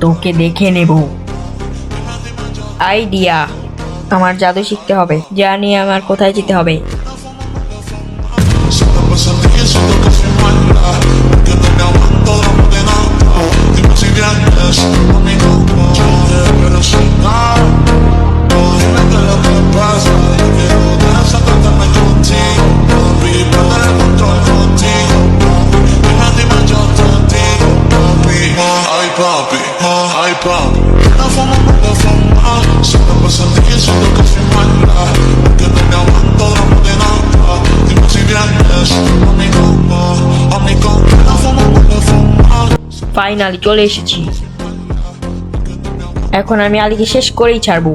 তোকে দেখে নেব। আইডিয়া, আমার জাদু শিখতে হবে, জানি আমার কোথায় যেতে হবে। Ay papi, la fama me la fama. Solo pasa el día siento que soy mala. Que no me aguanto drama de nada. Dime si vienes a mi cama. La fama me la fama. Finally চলে এসেছি। এখন আমি আলীকে শেষ করেই ছাড়বো।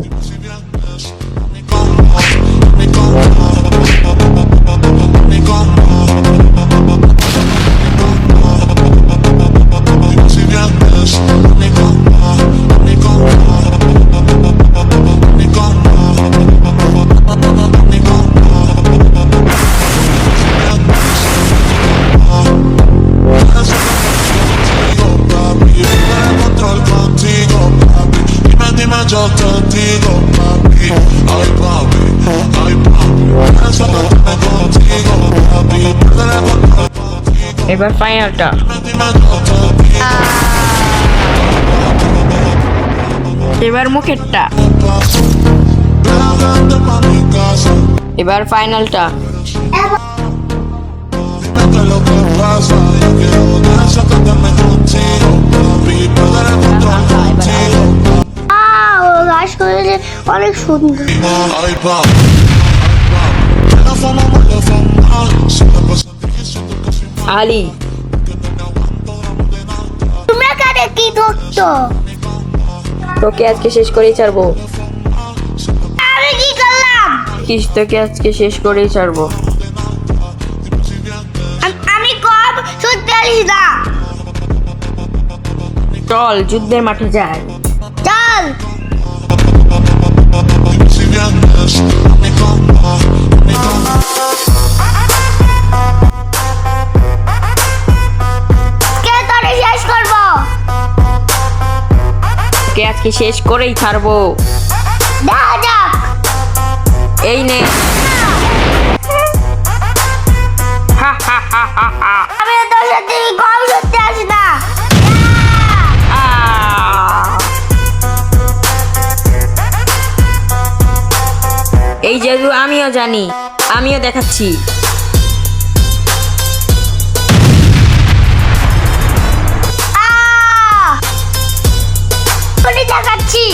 Yo te digo, papi, ay papi, ay papi, eso no te contigo, papi, perderé contigo. এবার ফাইনালটা। Dime yo te digo, এবার মুখেরটা। ven a verte pa' mi casa. এবার ফাইনালটা। Dime qué es lo que pasa, yo quiero desatarme contigo, papi, perderé contigo. গাছ করেছে অনেক সুন্দর। Ay papi, la fama me la fama. Solo pasa el día siento que soy Ali, তুমি এখানে কি ধরছো? তোকে আজকে শেষ করেই ছাড়বো। আমি কি করলাম? তোকে আজকে শেষ করেই ছাড়বো। আমি কম শুনতে পারিস না। চল যুদ্ধের মাঠে যাই। চল। si vienes a mi cama, কে তোরে শেষ করবো? তোকে আজকে শেষ করেই ছাড়বো। দেখা যাক। এই নে। হা হা হা হা হা। আমি তোর সাথে কম শুনতে আসি না। এই জাদু আমিও জানি, আমিও দেখাচ্ছি। আমি দেখাচ্ছি।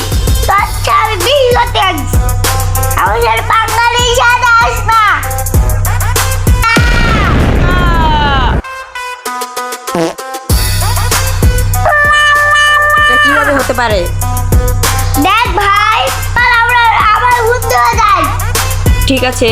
আচ্ছা আমি বিগতে আছি। আমাদের বাঙালি সাথে আস না। এটা কিভাবে হতে পারে? দেখ ভাই, আমরা আবার ঘুরতে যাই। ঠিক আছে।